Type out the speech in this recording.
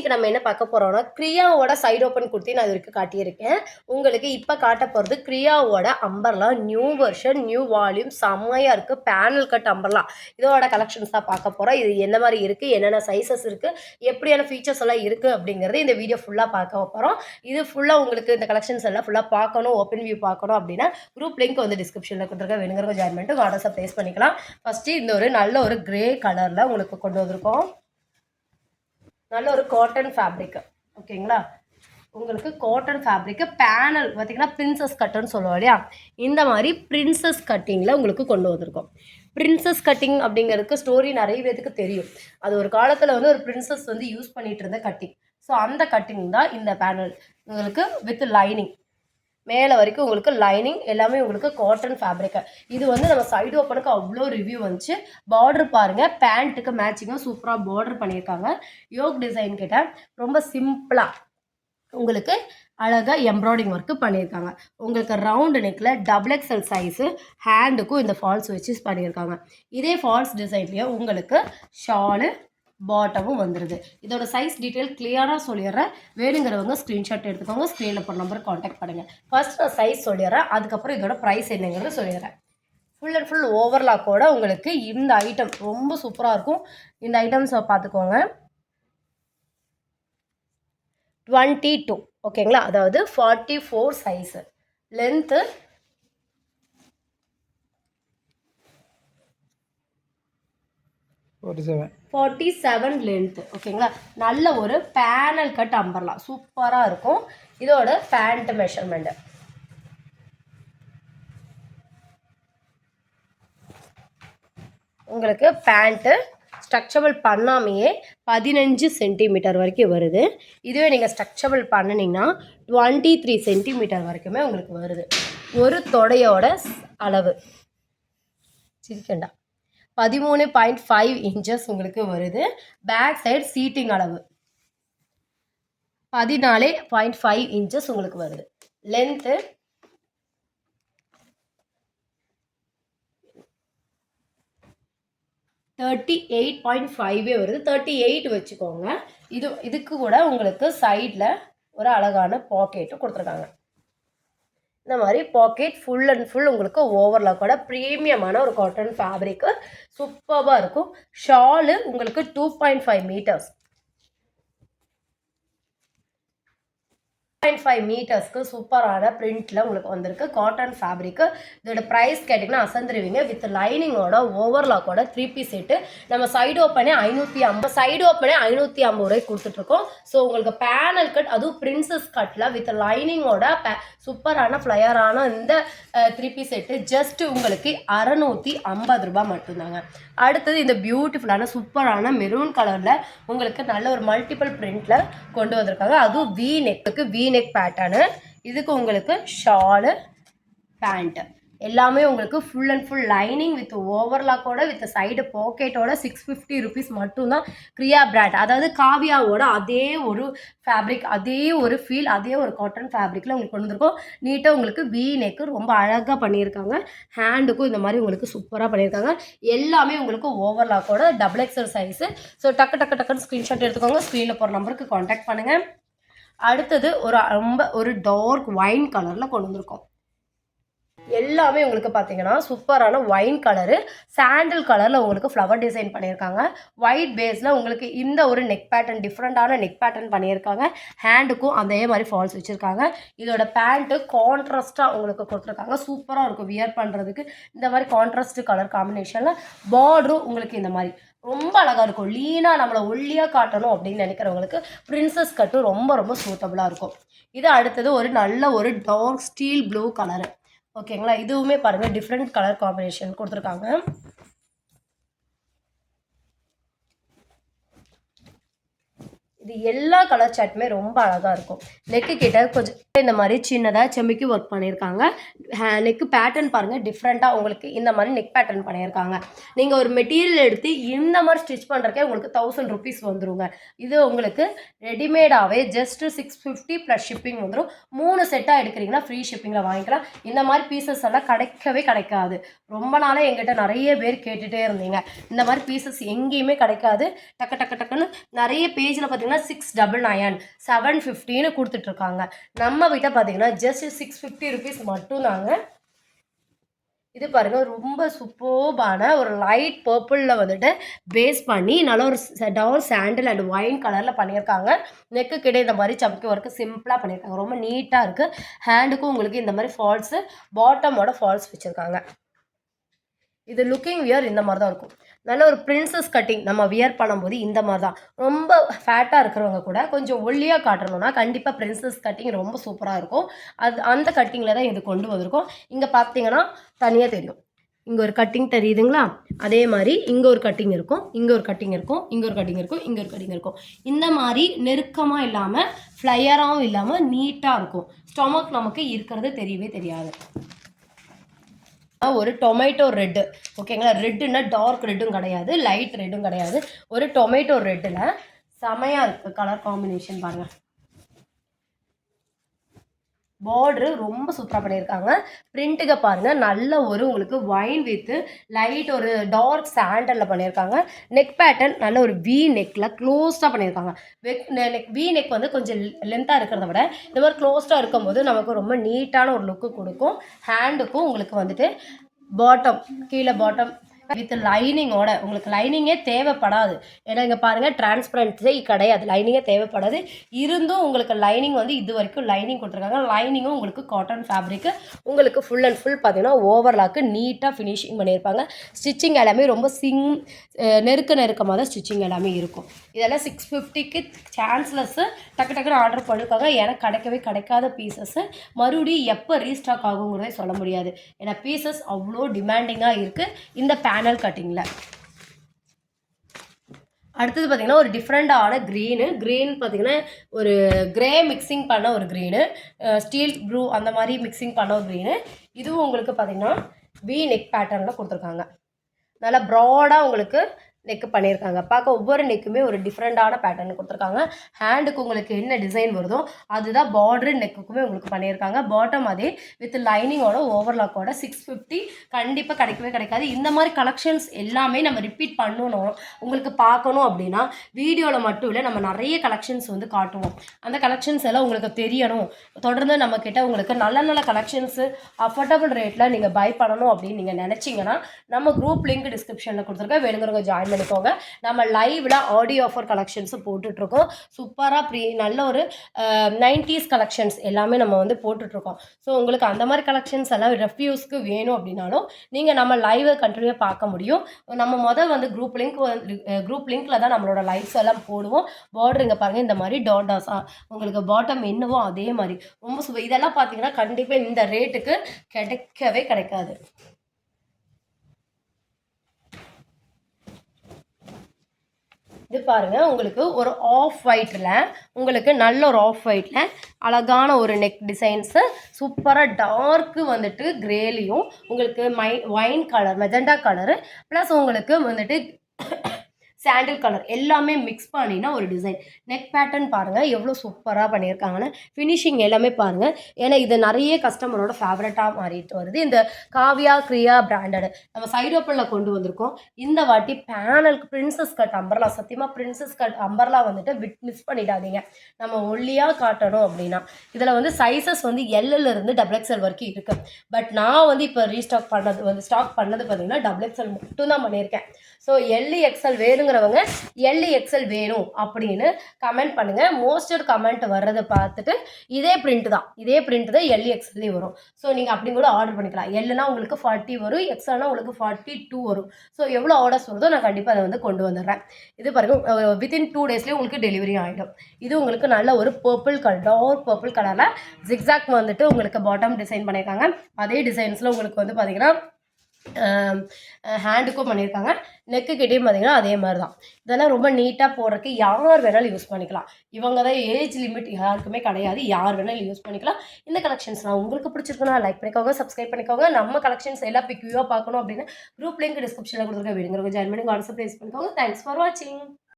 இன்னைக்கு நம்ம என்ன பார்க்க போறோம்னா கிரியாவோட சைடு ஓப்பன் குர்த்தி நான் இதுக்கு காட்டியிருக்கேன். உங்களுக்கு இப்போ காட்ட போகிறது கிரியாவோட umbrella new version new volume செம்மையாக இருக்குது. பேனல் கட் அம்பர்லா இதோட கலெக்ஷன்ஸ் தான் பார்க்க போகிறோம். இது என்ன மாதிரி இருக்குது, என்னென்ன சைஸஸ் இருக்குது, எப்படியான ஃபீச்சர்ஸ் எல்லாம் இருக்குது அப்படிங்கிறது இந்த வீடியோ ஃபுல்லாக பார்க்க போகிறோம். இது ஃபுல்லாக உங்களுக்கு இந்த கலெக்ஷன்ஸ் எல்லாம் ஃபுல்லாக பார்க்கணும், ஓப்பன் வியூ பார்க்கணும் அப்படின்னா குரூப் லிங்க் வந்து டிஸ்கிரிப்ஷனில் கொடுத்துருக்க, வேணுங்கிறவங்க ஜாயின் பண்ணிட்டு ஆர்டர்ஸை ப்ளேஸ் பண்ணிக்கலாம். ஃபஸ்ட்டு இந்த ஒரு நல்ல ஒரு கிரே கலரில் உங்களுக்கு கொண்டு வந்திருக்கோம். நல்ல ஒரு காட்டன் ஃபேப்ரிக், ஓகேங்களா? உங்களுக்கு காட்டன் ஃபேப்ரிக்கு பேனல் பார்த்தீங்கன்னா பிரின்சஸ் கட்டுன்னு சொல்லுவோம் இல்லையா, இந்த மாதிரி பிரின்சஸ் கட்டிங்கில் உங்களுக்கு கொண்டு வந்திருக்கோம். பிரின்சஸ் கட்டிங் அப்படிங்கிறதுக்கு ஸ்டோரி நிறைய பேருக்கு தெரியும். அது ஒரு காலத்தில் வந்து ஒரு பிரின்சஸ் வந்து யூஸ் பண்ணிகிட்டு இருந்த கட்டிங். ஸோ அந்த கட்டிங் தான் இந்த பேனல் உங்களுக்கு வித் லைனிங், மேலே வரைக்கும் உங்களுக்கு லைனிங் எல்லாமே உங்களுக்கு காட்டன் ஃபேப்ரிக்கு. இது வந்து நம்ம சைடு ஓப்பனுக்கு அவ்வளோ ரிவ்யூ வந்துச்சு. பார்டர் பாருங்கள், பேண்ட்டுக்கு மேட்சிங்காக சூப்பராக பார்டர் பண்ணியிருக்காங்க. யோக் டிசைன் கிட்ட ரொம்ப சிம்பிளாக உங்களுக்கு அழகாக எம்ப்ராய்டிங் ஒர்க்கு பண்ணியிருக்காங்க. உங்களுக்கு ரவுண்டு நெக்கில் XXL சைஸு ஹேண்டுக்கும் இந்த ஃபால்ஸ் வச்சு பண்ணியிருக்காங்க. இதே ஃபால்ஸ் டிசைன்லேயே உங்களுக்கு ஷாலு பாட்டமும் வந்துடுது. இதோட சைஸ் டீட்டெயில் கிளியராக சொல்லிடுறேன். வேணுங்கிறவங்க ஸ்க்ரீன்ஷாட் எடுத்துக்கோங்க, ஸ்க்ரீனில் போகிற நம்பருக்கு காண்டாக்ட் பண்ணுங்கள். ஃபர்ஸ்ட் நான் சைஸ் சொல்லிடுறேன், அதுக்கப்புறம் இதோட ப்ரைஸ் என்னங்கிறது சொல்லிடுறேன். ஃபுல் அண்ட் ஃபுல் ஓவர்லாக்கோட உங்களுக்கு இந்த ஐட்டம் ரொம்ப சூப்பராக இருக்கும். இந்த ஐட்டம்ஸை பார்த்துக்கோங்க. 22 ஓகேங்களா, அதாவது 44 சைஸு, லென்த்து 47 லென்த்து, ஓகேங்களா? நல்ல ஒரு பேனல் கட் அம்பர்லா சூப்பராக இருக்கும். இதோட பேண்ட் மெஷர்மெண்ட்டு உங்களுக்கு பேண்ட்டு ஸ்ட்ரக்சபிள் பண்ணாமையே 15 சென்டிமீட்டர் வரைக்கும் வருது. இதுவே நீங்கள் ஸ்ட்ரக்சபிள் பண்ணினீங்கன்னா 23 சென்டிமீட்டர் வரைக்குமே உங்களுக்கு வருது. ஒரு தொடையோட அளவு சிரிக்கண்டா 13.5 இன்ச்சஸ் உங்களுக்கு வருது. பேக் சைடு சீட்டிங் அளவு 14.5 இன்ச்சஸ் உங்களுக்கு வருது. லென்த்து 38.5 வருது. 38 வச்சுக்கோங்க. இதுக்கு கூட உங்களுக்கு சைடில் ஒரு அழகான பாக்கெட்டும் கொடுத்துருக்காங்க. இந்த மாதிரி பாக்கெட் ஃபுல் அண்ட் ஃபுல் உங்களுக்கு ஓவர்லாக்கோட ப்ரீமியமான ஒரு காட்டன் ஃபேப்ரிக்கு சூப்பராக இருக்கும். ஷாலு உங்களுக்கு 2.5 மீட்டர்ஸ், 2.5 மீட்டர்ஸ்க்கு சூப்பரான பிரிண்டில் உங்களுக்கு வந்திருக்கு காட்டன் ஃபேப்ரிக்கு. இதோட ப்ரைஸ் கேட்டிங்கன்னா அசந்துருவீங்க. வித் லைனிங்கோட ஓவர்லாக்கோட 3 பீஸ் செட்டு நம்ம சைடு ஓப்பனே 550 ரூபாய்க்கு கொடுத்துட்ருக்கோம். ஸோ உங்களுக்கு பேனல் கட், அதுவும் பிரின்சஸ் கட்டில் வித் லைனிங்கோட சூப்பரான ஃப்ளையரான இந்த 3 பீஸ் செட்டு ஜஸ்ட் உங்களுக்கு 650 ரூபாய் மட்டும்தாங்க. அடுத்தது இந்த பியூட்டிஃபுல்லான சூப்பரான மெரூன் கலரில் உங்களுக்கு நல்ல ஒரு மல்டிபிள் பிரிண்டில் கொண்டு வந்திருக்காங்க. அதுவும் வி நெக் பேட்டர்னு. இதுக்கு உங்களுக்கு ஷாலு பேண்ட்டு எல்லாமே உங்களுக்கு full and full lining with ஓவர்லாக்கோட வித் சைடு பாக்கெட்டோட 650 ருபீஸ் மட்டும்தான். கிரியா பிராண்ட், அதாவது காவியாவோட அதே ஒரு ஃபேப்ரிக், அதே ஒரு ஃபீல், அதே ஒரு காட்டன் ஃபேப்ரிக்கில் உங்களுக்கு கொண்டு வந்திருக்கோம். நீட்டாக உங்களுக்கு வி நெக்கு ரொம்ப அழகாக பண்ணியிருக்காங்க. ஹேண்டுக்கும் இந்த மாதிரி உங்களுக்கு சூப்பராக பண்ணியிருக்காங்க. எல்லாமே உங்களுக்கு ஓவர்லாக்கோட XXL சைஸு. ஸோ டக்குன்னு ஸ்க்ரீன்ஷாட் எடுத்துக்கோங்க, ஸ்க்ரீனில் போகிற நம்பருக்கு காண்டாக்ட் பண்ணுங்கள். அடுத்தது ரொம்ப ஒரு டார்க் ஒயின் கலரில் கொண்டு வந்திருக்கோம். எல்லாமே உங்களுக்கு பார்த்தீங்கன்னா சூப்பரான ஒயின் கலரு, சாண்டில் கலரில் உங்களுக்கு ஃப்ளவர் டிசைன் பண்ணியிருக்காங்க. ஒயிட் பேஸில் உங்களுக்கு இந்த ஒரு நெக் பேட்டர்ன், டிஃப்ரெண்ட்டான நெக் பேட்டர்ன் பண்ணியிருக்காங்க. ஹேண்டுக்கும் அதே மாதிரி ஃபால்ஸ் வச்சுருக்காங்க. இதோட பேண்ட்டு கான்ட்ராஸ்ட்டாக உங்களுக்கு கொடுத்துருக்காங்க. சூப்பராக இருக்கும் வியர் பண்ணுறதுக்கு. இந்த மாதிரி கான்ட்ராஸ்ட் கலர் காம்பினேஷனில் பார்டரும் உங்களுக்கு இந்த மாதிரி ரொம்ப அழகாக இருக்கும். லீனாக நம்மளை ஒல்லியாக காட்டணும் அப்படின்னு நினைக்கிறவங்களுக்கு பிரின்சஸ் கட்டும் ரொம்ப சூட்டபுளாக இருக்கும். இது அடுத்தது ஒரு நல்ல ஒரு டார்க் ஸ்டீல் ப்ளூ கலரு, ஓகேங்களா? இதுவுமே பாருங்கள் டிஃப்ரெண்ட் கலர் காம்பினேஷன் கொடுத்துருக்காங்க. இது எல்லா கலர் சார்ட்டுமே ரொம்ப அழகாக இருக்கும். நெக்கு கிட்ட கொஞ்சம் இந்த மாதிரி சின்னதாக செம்மிக்கு ஒர்க் பண்ணியிருக்காங்க. நெக்கு பேட்டர்ன் பாருங்கள் டிஃப்ரெண்ட்டாக உங்களுக்கு இந்த மாதிரி நெக் பேட்டர்ன் பண்ணியிருக்காங்க. நீங்கள் ஒரு மெட்டீரியல் எடுத்து இந்த மாதிரி ஸ்டிச் பண்ணுறக்கே உங்களுக்கு 1000 ருபீஸ் வந்துருங்க. இது உங்களுக்கு ரெடிமேடாகவே ஜஸ்ட் 650 ப்ளஸ் ஷிப்பிங் வந்துடும். 3 செட்டாக எடுக்கிறீங்கன்னா ஃப்ரீ ஷிப்பிங்கில் வாங்கிக்கலாம். இந்த மாதிரி பீசஸ் எல்லாம் கிடைக்காது. ரொம்ப நாளாக எங்கிட்ட நிறைய பேர் கேட்டுகிட்டே இருந்தீங்க. இந்த மாதிரி பீசஸ் எங்கேயுமே கிடைக்காது. டக்குன்னு நிறைய பேஜில் பார்த்தீங்கன்னா 699 750ன்னு கொடுத்துட்ருக்காங்க. நம்ம கிட்ட பார்த்தீங்கன்னா ஜஸ்ட் 650 ருபீஸ் மட்டும்தாங்க. இது பாருங்க ரொம்ப சூப்பர்பான ஒரு லைட் பர்பிளில் வந்துட்டு பேஸ் பண்ணி நல்ல ஒரு டார்க் சாண்டில் அண்ட் ஒயின் கலரில் பண்ணியிருக்காங்க. நெக்கு கிட்ட இந்த மாதிரி சம்கி ஒர்க்கு சிம்பிளாக பண்ணியிருக்காங்க. ரொம்ப நீட்டாக இருக்குது. ஹேண்டுக்கும் உங்களுக்கு இந்த மாதிரி ஃபால்ஸு, பாட்டமோட ஃபால்ஸ் வச்சுருக்காங்க. இது லுக்கிங் வியர் இந்த மாதிரி தான் இருக்கும். நல்ல ஒரு பிரின்சஸ் கட்டிங் நம்ம வியர் பண்ணும்போது இந்த மாதிரி தான். ரொம்ப ஃபேட்டாக இருக்கிறவங்க கூட கொஞ்சம் ஒல்லியாக காட்டணும்னா கண்டிப்பாக பிரின்சஸ் கட்டிங் ரொம்ப சூப்பராக இருக்கும். அந்த கட்டிங்கில் தான் இது கொண்டு வந்திருக்கோம். இங்கே பார்த்தீங்கன்னா தனியாக தெரியும். இங்கே ஒரு கட்டிங் தெரியுதுங்களா? அதே மாதிரி இங்கே ஒரு கட்டிங் இருக்கும், இங்கே ஒரு கட்டிங் இருக்கும், இங்கே ஒரு கட்டிங் இருக்கும், இங்கே ஒரு கட்டிங் இருக்கும். இந்த மாதிரி நெருக்கமாக இல்லாமல் ஃப்ளையராகவும் இல்லாமல் நீட்டாக இருக்கும். ஸ்டொமக் நமக்கு இருக்கிறது தெரியவே தெரியாது. ஒரு டொமேட்டோ ரெட்டு, ஓகேங்களா? ரெட்டுன்னா டார்க் ரெட்டும் கிடையாது, லைட் ரெட்டும் கிடையாது. ஒரு டொமேட்டோ ரெட்டில் செமையாக இருக்குது கலர் காம்பினேஷன் பாருங்கள். பார்டரு ரொம்ப சூப்பராக பண்ணியிருக்காங்க. பிரிண்ட்டுக்கு பாருங்கள் நல்ல ஒரு உங்களுக்கு ஒயின் வித்து லைட் ஒரு டார்க் சாண்டலில் பண்ணியிருக்காங்க. நெக் பேட்டர்ன் நல்ல ஒரு வி நெக்கில் க்ளோஸ்டாக பண்ணியிருக்காங்க. வி நெக் வந்து கொஞ்சம் லென்த்தாக இருக்கிறத விட இந்த மாதிரி க்ளோஸ்டாக இருக்கும்போது நமக்கு ரொம்ப நீட்டான ஒரு லுக்கு கொடுக்கும். ஹேண்டுக்கும் உங்களுக்கு வந்துட்டு பாட்டம் கீழே பாட்டம் வித் லைனிங்கோட உங்களுக்கு லைனிங்கே தேவைப்படாது. ஏன்னா இங்கே பாருங்கள் டிரான்ஸ்பரன்ஸே கிடையாது, லைனிங்கே தேவைப்படாது. இருந்தும் உங்களுக்கு லைனிங் வந்து இது வரைக்கும் லைனிங் கொடுத்துருக்காங்க. லைனிங்கும் உங்களுக்கு காட்டன் ஃபேப்ரிக்கு உங்களுக்கு ஃபுல் அண்ட் ஃபுல் பார்த்தீங்கன்னா ஓவர்லாக்கு நீட்டாக ஃபினிஷிங் பண்ணியிருப்பாங்க. ஸ்டிச்சிங் எல்லாமே ரொம்ப நெருக்கமாக தான் ஸ்டிச்சிங் எல்லாமே இருக்கும். இதெல்லாம் 650க்கு சான்ஸ்லெஸ்ஸு டக்குன்னு ஆர்டர் பண்ணியிருக்காங்க. ஏன்னா கிடைக்காத பீசஸ்ஸு மறுபடியும் எப்போ ரீஸ்டாக் ஆகுங்கிறதே சொல்ல முடியாது. ஏன்னா பீசஸ் அவ்வளோ டிமாண்டிங்காக இருக்குது இந்த பேனல் கட்டிங்கில். அடுத்தது பார்த்திங்கன்னா ஒரு டிஃப்ரெண்ட்டான க்ரீன் பார்த்திங்கன்னா ஒரு கிரே மிக்சிங் பண்ண ஒரு க்ரீனு, ஸ்டீல் ப்ளூ அந்த மாதிரி மிக்சிங் பண்ண ஒரு க்ரீனு. இதுவும் உங்களுக்கு பார்த்திங்கன்னா வி நெக் பேட்டர்னில் கொடுத்துருக்காங்க. நல்லா ப்ராடாக உங்களுக்கு நெக்கு பண்ணியிருக்காங்க. பார்க்க ஒவ்வொரு நெக்குமே ஒரு டிஃப்ரெண்ட்டான பேட்டர்ன் கொடுத்துருக்காங்க. ஹேண்டுக்கு உங்களுக்கு என்ன டிசைன் வருதோ அதுதான் பார்டரு நெக்குக்குமே உங்களுக்கு பண்ணியிருக்காங்க. பாட்டம் அதே வித் லைனிங்கோட ஓவர்லாக்கோட 650 கண்டிப்பாக கிடைக்காது. இந்த மாதிரி கலெக்ஷன்ஸ் எல்லாமே நம்ம ரிப்பீட் பண்ணணும், உங்களுக்கு பார்க்கணும் அப்படின்னா வீடியோவில் மட்டும் இல்லை நம்ம நிறைய கலெக்ஷன்ஸ் வந்து காட்டுவோம். அந்த கலெக்ஷன்ஸ் எல்லாம் உங்களுக்கு தெரியணும், தொடர்ந்து நம்மக்கிட்ட உங்களுக்கு நல்ல கலெக்ஷன்ஸு அஃபோர்டபுள் ரேட்டில் நீங்கள் பை பண்ணணும் அப்படின்னு நீங்கள் நினச்சிங்கன்னா நம்ம குரூப் லிங்க் டிஸ்கிரிப்ஷனில் கொடுத்துருக்கேன், வேணுங்கிறவங்க ஜாயின் பண்ணிக்கோங்க. நம்ம லைவ்ல ஆடியோ ஆஃபர் கலெக்ஷன்ஸ் போட்டுட்ருக்கோம். சூப்பராக நல்ல ஒரு 90s கலெக்ஷன்ஸ் எல்லாமே நம்ம வந்து போட்டுட்ருக்கோம். ஸோ உங்களுக்கு அந்த மாதிரி கலெக்ஷன்ஸ் எல்லாம் ரெஃப்யூஸ்க்கு வேணும் அப்படின்னாலும் நீங்கள் நம்ம லைவை கண்டினியூ பார்க்க முடியும். நம்ம வந்து குரூப் லிங்க்கில் தான் நம்மளோட லைவ்ஸ் எல்லாம் போடுவோம். பார்டர் இங்கே பாருங்கள் இந்த மாதிரி டாட்டாஸாக உங்களுக்கு பாட்டம் என்னவோ அதே மாதிரி ரொம்ப இதெல்லாம் பார்த்தீங்கன்னா கண்டிப்பாக இந்த ரேட்டுக்கு கிடைக்காது. இது பாருங்கள் உங்களுக்கு ஒரு ஆஃப் ஒயிட்டில் உங்களுக்கு நல்ல ஒரு ஆஃப் ஒயிட்டில் அழகான ஒரு நெக் டிசைன்ஸு சூப்பராக டார்க்கு வந்துட்டு கிரேலையும் உங்களுக்கு wine colour magenta colour plus உங்களுக்கு வந்துட்டு சாண்டில் கலர் எல்லாமே மிக்ஸ் பண்ணினா ஒரு டிசைன். நெக் பேட்டர்ன் பாருங்கள் எவ்வளோ சூப்பராக பண்ணியிருக்காங்கன்னு. ஃபினிஷிங் எல்லாமே பாருங்கள். ஏன்னா இது நிறைய கஸ்டமரோட ஃபேவரட்டாக மாறிட்டு வருது. இந்த காவியா கிரியா பிராண்டடு நம்ம சைடு ஓப்பனில் கொண்டு வந்திருக்கோம். இந்த வாட்டி பேனலுக்கு பிரின்சஸ் கட் அம்பர்லா, சத்தியமாக பிரின்சஸ் கட் அம்பர்லா வந்துட்டு மிஸ் பண்ணிடாதீங்க. நம்ம ஒல்லியாக காட்டணும் அப்படின்னா இதில் வந்து சைஸஸ் வந்து எல்லிருந்து XXL வரைக்கும் இருக்குது. பட் நான் வந்து இப்போ ஸ்டாக் பண்ணது பார்த்தீங்கன்னா XXL மட்டும்தான் பண்ணியிருக்கேன். ஸோ LXL வேணுங்கிறவங்க LXL வேணும் அப்படின்னு கமெண்ட் பண்ணுங்கள். மோஸ்டட் கமெண்ட் வர்றதை பார்த்துட்டு இதே பிரிண்ட் தான் LXL வரும். ஸோ நீங்கள் அப்படி கூட ஆர்டர் பண்ணிக்கலாம். எல்லுனா உங்களுக்கு 40 வரும், எக்ஸ்எல்னா உங்களுக்கு 42 வரும். ஸோ எவ்வளோ ஆர்டர்ஸ் வருதோ நான் கண்டிப்பாக அதை வந்து கொண்டு வந்துடுறேன். இது பாருங்கள் வித்தின் 2 டேஸ்லேயே உங்களுக்கு டெலிவரி ஆகிடும். இது உங்களுக்கு நல்ல ஒரு பர்பிள் கலர், டார்க் பர்பிள் கலரில் ஜிக்ஸாக் வந்துட்டு உங்களுக்கு பாட்டம் டிசைன் பண்ணியிருக்காங்க. அதே டிசைன்ஸில் உங்களுக்கு வந்து பார்த்திங்கன்னா ஹேண்டுக்கும் பண்ணியிருக்காங்க. நெக்கு கிட்டேயும் பார்த்தீங்கன்னா அதே மாதிரி தான். இதெல்லாம் ரொம்ப நீட்டாக போடுறதுக்கு யார் வேணாலும் யூஸ் பண்ணிக்கலாம். இவங்க தான் ஏஜ் லிமிட் யாருக்குமே கிடையாது, யார் வேணாலும் யூஸ் பண்ணிக்கலாம். இந்த கலெக்ஷன்ஸ்லாம் உங்களுக்கு பிடிச்சிருக்குன்னா லைக் பண்ணிக்கோங்க, சப்ஸ்கிரைப் பண்ணிக்கோங்க. நம்ம கலெக்ஷன்ஸ் எல்லாம் பிக்யூவாக பார்க்கணும் அப்படின்னா குரூப் லிங்க் டிஸ்கிரிப்ஷனில் கொடுத்துருக்க, வேணுங்கிறவங்க ஜாயின் பண்ணி வாட்ஸ்அப் ப்ளேஸ் பண்ணிக்கோங்க. தேங்க்ஸ் ஃபார் வாட்சிங்.